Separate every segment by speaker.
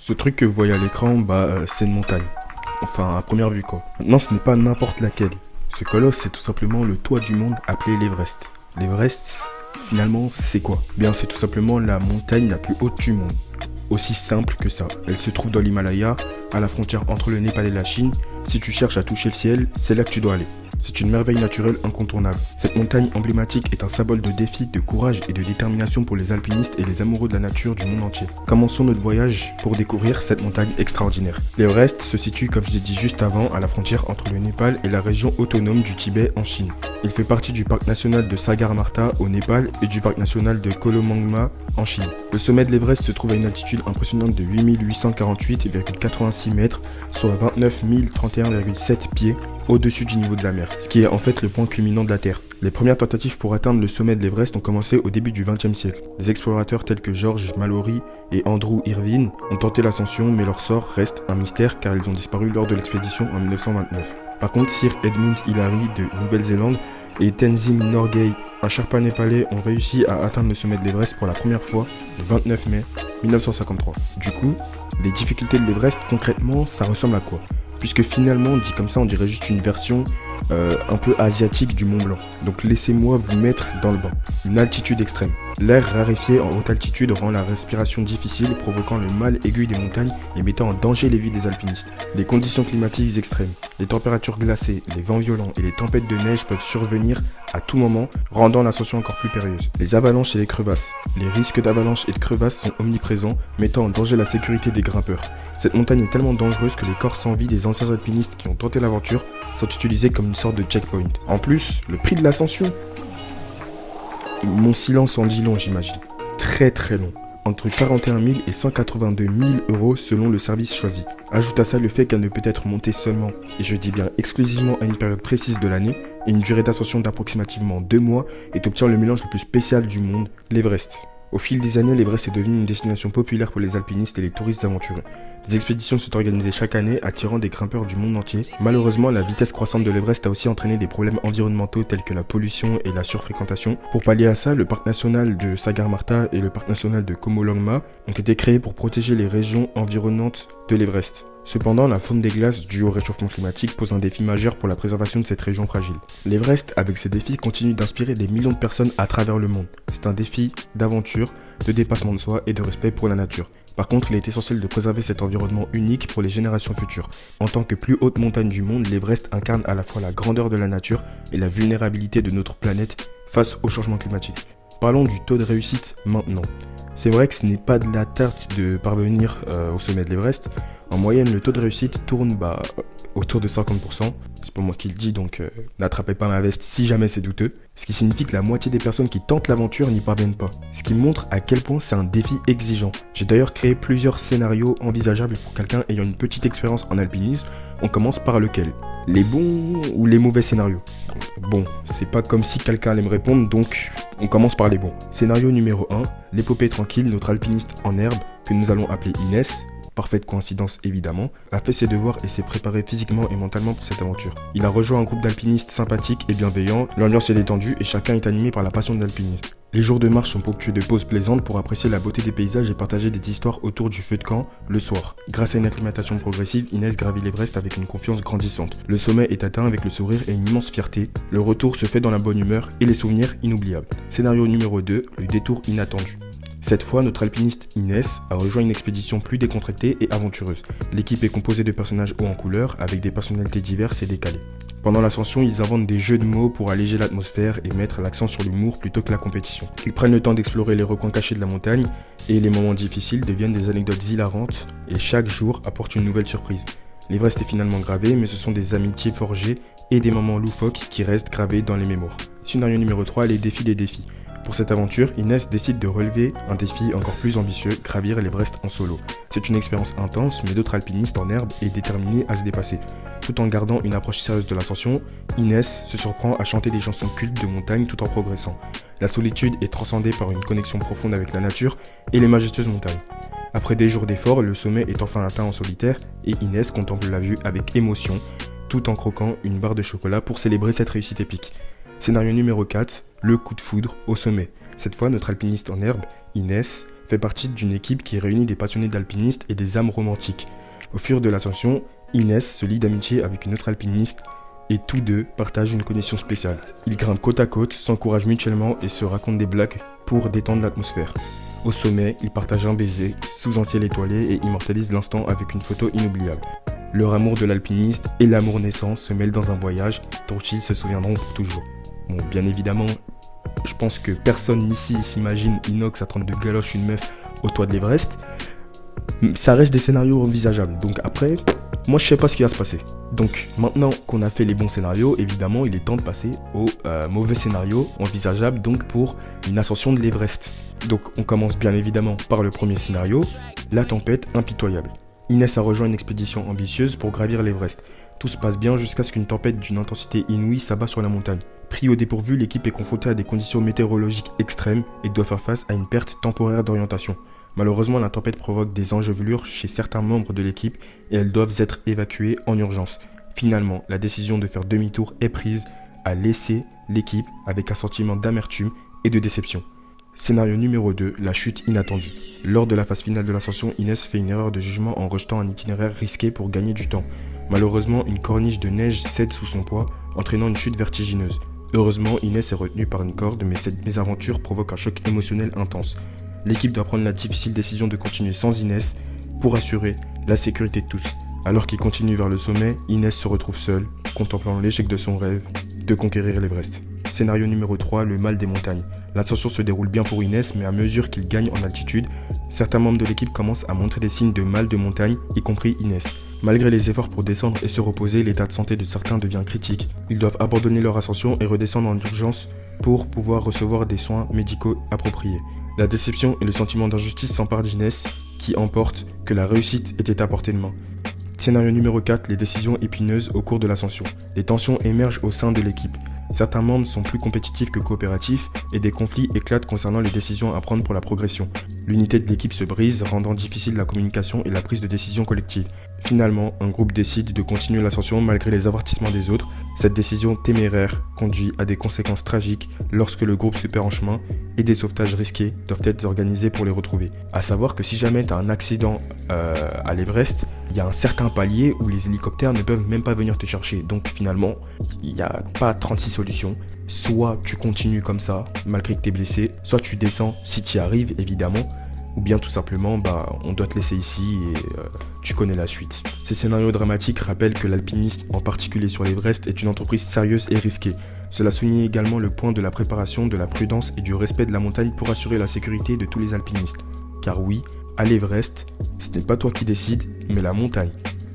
Speaker 1: Ce truc que vous voyez à l'écran, c'est une montagne. Enfin, à première vue quoi. Maintenant, ce n'est pas n'importe laquelle. Ce colosse, c'est tout simplement le toit du monde appelé l'Everest. L'Everest, finalement, c'est quoi? Bien, c'est tout simplement la montagne la plus haute du monde. Aussi simple que ça. Elle se trouve dans l'Himalaya, à la frontière entre le Népal et la Chine. Si tu cherches à toucher le ciel, c'est là que tu dois aller. C'est une merveille naturelle incontournable. Cette montagne emblématique est un symbole de défi, de courage et de détermination pour les alpinistes et les amoureux de la nature du monde entier. Commençons notre voyage pour découvrir cette montagne extraordinaire. L'Everest se situe, comme je l'ai dit juste avant, à la frontière entre le Népal et la région autonome du Tibet en Chine. Il fait partie du parc national de Sagarmatha au Népal et du parc national de Kolomangma en Chine. Le sommet de l'Everest se trouve à une altitude impressionnante de 8848,86 mètres, soit 29 031,7 pieds au-dessus du niveau de la mer, ce qui est en fait le point culminant de la Terre. Les premières tentatives pour atteindre le sommet de l'Everest ont commencé au début du XXe siècle. Des explorateurs tels que George Mallory et Andrew Irvine ont tenté l'ascension, mais leur sort reste un mystère car ils ont disparu lors de l'expédition en 1929. Par contre, Sir Edmund Hillary de Nouvelle-Zélande et Tenzing Norgay, un Sherpa népalais, ont réussi à atteindre le sommet de l'Everest pour la première fois le 29 mai 1953. Du coup, les difficultés de l'Everest, concrètement, ça ressemble à quoi? Puisque finalement, dit comme ça, on dirait juste une version un peu asiatique du Mont Blanc. Donc laissez-moi vous mettre dans le bain. Une altitude extrême. L'air raréfié en haute altitude rend la respiration difficile, provoquant le mal aigu des montagnes et mettant en danger les vies des alpinistes. Les conditions climatiques extrêmes, les températures glacées, les vents violents et les tempêtes de neige peuvent survenir à tout moment, rendant l'ascension encore plus périlleuse. Les avalanches et les crevasses. Les risques d'avalanche et de crevasses sont omniprésents, mettant en danger la sécurité des grimpeurs. Cette montagne est tellement dangereuse que les corps sans vie des anciens alpinistes qui ont tenté l'aventure sont utilisés comme une sorte de checkpoint. En plus, le prix de l'ascension, mon silence en dit long, j'imagine. Très très long. Entre 41 000 et 182 000 euros selon le service choisi. Ajoute à ça le fait qu'elle ne peut être montée seulement, et je dis bien exclusivement à une période précise de l'année, et une durée d'ascension d'approximativement 2 mois, et obtient le mélange le plus spécial du monde, l'Everest. Au fil des années, l'Everest est devenu une destination populaire pour les alpinistes et les touristes aventureux. Des expéditions sont organisées chaque année, attirant des grimpeurs du monde entier. Malheureusement, la vitesse croissante de l'Everest a aussi entraîné des problèmes environnementaux tels que la pollution et la surfréquentation. Pour pallier à ça, le parc national de Sagarmatha et le parc national de Komolangma ont été créés pour protéger les régions environnantes de l'Everest. Cependant, la fonte des glaces due au réchauffement climatique pose un défi majeur pour la préservation de cette région fragile. L'Everest, avec ses défis, continue d'inspirer des millions de personnes à travers le monde. C'est un défi d'aventure, de dépassement de soi et de respect pour la nature. Par contre, il est essentiel de préserver cet environnement unique pour les générations futures. En tant que plus haute montagne du monde, l'Everest incarne à la fois la grandeur de la nature et la vulnérabilité de notre planète face au changement climatique. Parlons du taux de réussite maintenant. C'est vrai que ce n'est pas de la tarte de parvenir au sommet de l'Everest. En moyenne, le taux de réussite tourne autour de 50%. C'est pas moi qui le dis, donc n'attrapez pas ma veste si jamais c'est douteux. Ce qui signifie que la moitié des personnes qui tentent l'aventure n'y parviennent pas. Ce qui montre à quel point c'est un défi exigeant. J'ai d'ailleurs créé plusieurs scénarios envisageables pour quelqu'un ayant une petite expérience en alpinisme. On commence par lequel? Les bons ou les mauvais scénarios? Bon, c'est pas comme si quelqu'un allait me répondre, donc on commence par les bons. Scénario numéro 1, l'épopée tranquille, notre alpiniste en herbe, que nous allons appeler Inès, parfaite coïncidence évidemment, a fait ses devoirs et s'est préparé physiquement et mentalement pour cette aventure. Il a rejoint un groupe d'alpinistes sympathiques et bienveillants, l'ambiance est détendue et chacun est animé par la passion de l'alpinisme. Les jours de marche sont ponctués de pauses plaisantes pour apprécier la beauté des paysages et partager des histoires autour du feu de camp le soir. Grâce à une acclimatation progressive, Inès gravit l'Everest avec une confiance grandissante. Le sommet est atteint avec le sourire et une immense fierté. Le retour se fait dans la bonne humeur et les souvenirs inoubliables. Scénario numéro 2, le détour inattendu. Cette fois, notre alpiniste Inès a rejoint une expédition plus décontractée et aventureuse. L'équipe est composée de personnages hauts en couleur, avec des personnalités diverses et décalées. Pendant l'ascension, ils inventent des jeux de mots pour alléger l'atmosphère et mettre l'accent sur l'humour plutôt que la compétition. Ils prennent le temps d'explorer les recoins cachés de la montagne, et les moments difficiles deviennent des anecdotes hilarantes, et chaque jour apporte une nouvelle surprise. L'Everest est finalement gravé, mais ce sont des amitiés forgées et des moments loufoques qui restent gravés dans les mémoires. Scénario numéro 3, les défis des défis. Pour cette aventure, Inès décide de relever un défi encore plus ambitieux, gravir l'Everest en solo. C'est une expérience intense, mais d'autres alpinistes en herbe est déterminés à se dépasser. Tout en gardant une approche sérieuse de l'ascension, Inès se surprend à chanter des chansons cultes de montagne tout en progressant. La solitude est transcendée par une connexion profonde avec la nature et les majestueuses montagnes. Après des jours d'efforts, le sommet est enfin atteint en solitaire et Inès contemple la vue avec émotion, tout en croquant une barre de chocolat pour célébrer cette réussite épique. Scénario numéro 4, le coup de foudre au sommet. Cette fois, notre alpiniste en herbe, Inès, fait partie d'une équipe qui réunit des passionnés d'alpinistes et des âmes romantiques. Au fur de l'ascension, Inès se lie d'amitié avec une autre alpiniste et tous deux partagent une connexion spéciale. Ils grimpent côte à côte, s'encouragent mutuellement et se racontent des blagues pour détendre l'atmosphère. Au sommet, ils partagent un baiser sous un ciel étoilé et immortalisent l'instant avec une photo inoubliable. Leur amour de l'alpiniste et l'amour naissant se mêlent dans un voyage dont ils se souviendront pour toujours. Bon, bien évidemment, je pense que personne ici s'imagine Inox à 32 galoches, une meuf au toit de l'Everest. Ça reste des scénarios envisageables. Donc après, moi je sais pas ce qui va se passer. Donc maintenant qu'on a fait les bons scénarios, évidemment il est temps de passer au mauvais scénario envisageable donc pour une ascension de l'Everest. Donc on commence bien évidemment par le premier scénario, la tempête impitoyable. Inès a rejoint une expédition ambitieuse pour gravir l'Everest. Tout se passe bien jusqu'à ce qu'une tempête d'une intensité inouïe s'abat sur la montagne. Pris au dépourvu, l'équipe est confrontée à des conditions météorologiques extrêmes et doit faire face à une perte temporaire d'orientation. Malheureusement, la tempête provoque des enjôvelures chez certains membres de l'équipe et elles doivent être évacuées en urgence. Finalement, la décision de faire demi-tour est prise à laisser l'équipe avec un sentiment d'amertume et de déception. Scénario numéro 2, la chute inattendue. Lors de la phase finale de l'ascension, Inès fait une erreur de jugement en rejetant un itinéraire risqué pour gagner du temps. Malheureusement, une corniche de neige cède sous son poids, entraînant une chute vertigineuse. Heureusement, Inès est retenue par une corde, mais cette mésaventure provoque un choc émotionnel intense. L'équipe doit prendre la difficile décision de continuer sans Inès pour assurer la sécurité de tous. Alors qu'il continue vers le sommet, Inès se retrouve seule, contemplant l'échec de son rêve de conquérir l'Everest. Scénario numéro 3, le mal des montagnes. L'ascension se déroule bien pour Inès, mais à mesure qu'il gagne en altitude, certains membres de l'équipe commencent à montrer des signes de mal de montagne, y compris Inès. Malgré les efforts pour descendre et se reposer, l'état de santé de certains devient critique. Ils doivent abandonner leur ascension et redescendre en urgence pour pouvoir recevoir des soins médicaux appropriés. La déception et le sentiment d'injustice s'emparent d'Inès, qui emporte que la réussite était à portée de main. Scénario numéro 4, les décisions épineuses au cours de l'ascension. Des tensions émergent au sein de l'équipe. Certains membres sont plus compétitifs que coopératifs et des conflits éclatent concernant les décisions à prendre pour la progression. L'unité de l'équipe se brise, rendant difficile la communication et la prise de décision collective. Finalement, un groupe décide de continuer l'ascension malgré les avertissements des autres. Cette décision téméraire conduit à des conséquences tragiques lorsque le groupe se perd en chemin et des sauvetages risqués doivent être organisés pour les retrouver. A savoir que si jamais tu as un accident à l'Everest, il y a un certain palier où les hélicoptères ne peuvent même pas venir te chercher. Donc finalement, il n'y a pas 36 solutions. Soit tu continues comme ça, malgré que tu es blessé, soit tu descends si tu y arrives évidemment, ou bien tout simplement, on doit te laisser ici et tu connais la suite. Ces scénarios dramatiques rappellent que l'alpinisme, en particulier sur l'Everest, est une entreprise sérieuse et risquée. Cela souligne également le point de la préparation, de la prudence et du respect de la montagne pour assurer la sécurité de tous les alpinistes. Car oui, à l'Everest, ce n'est pas toi qui décides, mais la montagne.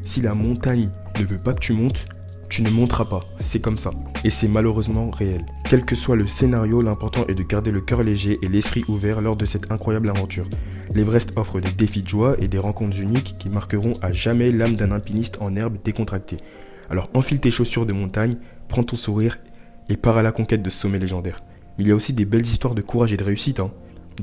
Speaker 1: Si la montagne ne veut pas que tu montes, tu ne monteras pas, c'est comme ça. Et c'est malheureusement réel. Quel que soit le scénario, l'important est de garder le cœur léger et l'esprit ouvert lors de cette incroyable aventure. L'Everest offre des défis de joie et des rencontres uniques qui marqueront à jamais l'âme d'un alpiniste en herbe décontracté. Alors enfile tes chaussures de montagne, prends ton sourire et pars à la conquête de ce sommet légendaire. Mais il y a aussi des belles histoires de courage et de réussite.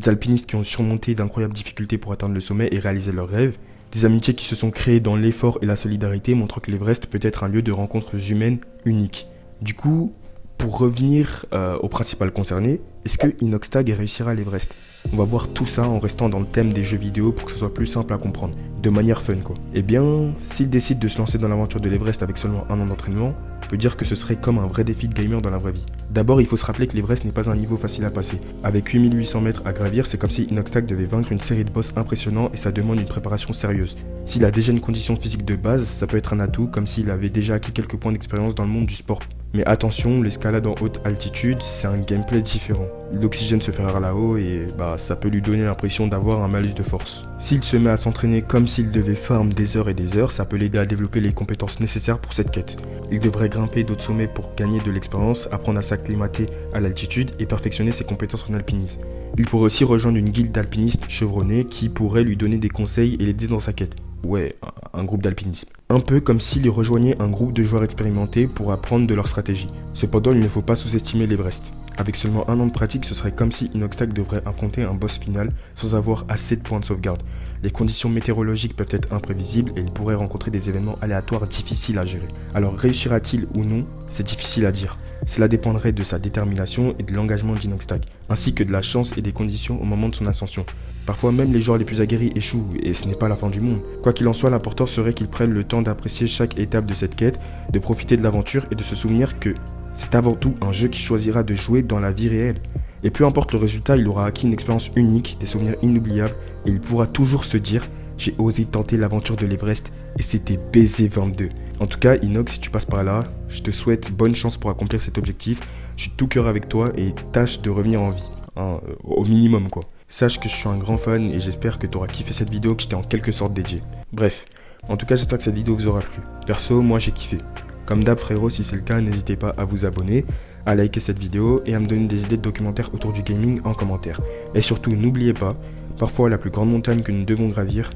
Speaker 1: Des alpinistes qui ont surmonté d'incroyables difficultés pour atteindre le sommet et réaliser leurs rêves. Des amitiés qui se sont créées dans l'effort et la solidarité montrent que l'Everest peut être un lieu de rencontres humaines unique. Du coup, pour revenir au principal concerné, est-ce que Inoxtag réussira à l'Everest? On va voir tout ça en restant dans le thème des jeux vidéo pour que ce soit plus simple à comprendre, de manière fun quoi. Eh bien, s'il décide de se lancer dans l'aventure de l'Everest avec seulement un an d'entraînement, on peut dire que ce serait comme un vrai défi de gamer dans la vraie vie. D'abord, il faut se rappeler que l'Everest n'est pas un niveau facile à passer. Avec 8800 mètres à gravir, c'est comme si Inoxtag devait vaincre une série de boss impressionnants et ça demande une préparation sérieuse. S'il a déjà une condition physique de base, ça peut être un atout, comme s'il avait déjà acquis quelques points d'expérience dans le monde du sport. Mais attention, l'escalade en haute altitude, c'est un gameplay différent. L'oxygène se fait rare là-haut et ça peut lui donner l'impression d'avoir un malus de force. S'il se met à s'entraîner comme s'il devait farm des heures et des heures, ça peut l'aider à développer les compétences nécessaires pour cette quête. Il devrait grimper d'autres sommets pour gagner de l'expérience, apprendre à s'acclimater à l'altitude et perfectionner ses compétences en alpinisme. Il pourrait aussi rejoindre une guilde d'alpinistes chevronnés qui pourrait lui donner des conseils et l'aider dans sa quête. Ouais, un groupe d'alpinisme. Un peu comme s'il rejoignait un groupe de joueurs expérimentés pour apprendre de leur stratégie. Cependant, il ne faut pas sous-estimer l'Everest. Avec seulement un an de pratique, ce serait comme si Inoxtag devrait affronter un boss final sans avoir assez de points de sauvegarde. Les conditions météorologiques peuvent être imprévisibles et il pourrait rencontrer des événements aléatoires difficiles à gérer. Alors réussira-t-il ou non? C'est difficile à dire. Cela dépendrait de sa détermination et de l'engagement d'Inoxtag, ainsi que de la chance et des conditions au moment de son ascension. Parfois même les joueurs les plus aguerris échouent, et ce n'est pas la fin du monde. Quoi qu'il en soit, l'important serait qu'ils prennent le temps d'apprécier chaque étape de cette quête, de profiter de l'aventure et de se souvenir que c'est avant tout un jeu qui choisira de jouer dans la vie réelle. Et peu importe le résultat, il aura acquis une expérience unique, des souvenirs inoubliables, et il pourra toujours se dire « J'ai osé tenter l'aventure de l'Everest et c'était BZ22 ». En tout cas, Inox, si tu passes par là, je te souhaite bonne chance pour accomplir cet objectif. Je suis de tout cœur avec toi et tâche de revenir en vie, hein, au minimum quoi. Sache que je suis un grand fan et j'espère que tu auras kiffé cette vidéo que je t'ai en quelque sorte dédiée. Bref, en tout cas j'espère que cette vidéo vous aura plu. Perso, moi j'ai kiffé. Comme d'hab frérot, si c'est le cas, n'hésitez pas à vous abonner, à liker cette vidéo et à me donner des idées de documentaires autour du gaming en commentaire. Et surtout, n'oubliez pas, parfois la plus grande montagne que nous devons gravir,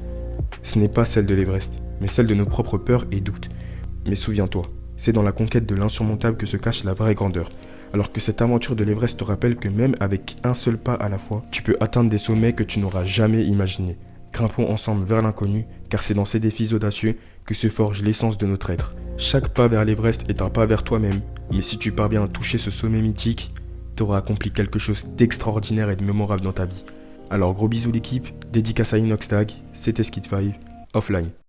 Speaker 1: ce n'est pas celle de l'Everest, mais celle de nos propres peurs et doutes. Mais souviens-toi, c'est dans la conquête de l'insurmontable que se cache la vraie grandeur. Alors que cette aventure de l'Everest te rappelle que même avec un seul pas à la fois, tu peux atteindre des sommets que tu n'auras jamais imaginés. Grimpons ensemble vers l'inconnu, car c'est dans ces défis audacieux que se forge l'essence de notre être. Chaque pas vers l'Everest est un pas vers toi-même, mais si tu parviens à toucher ce sommet mythique, tu auras accompli quelque chose d'extraordinaire et de mémorable dans ta vie. Alors gros bisous l'équipe, dédicace à Inoxtag, c'était Skid5, offline.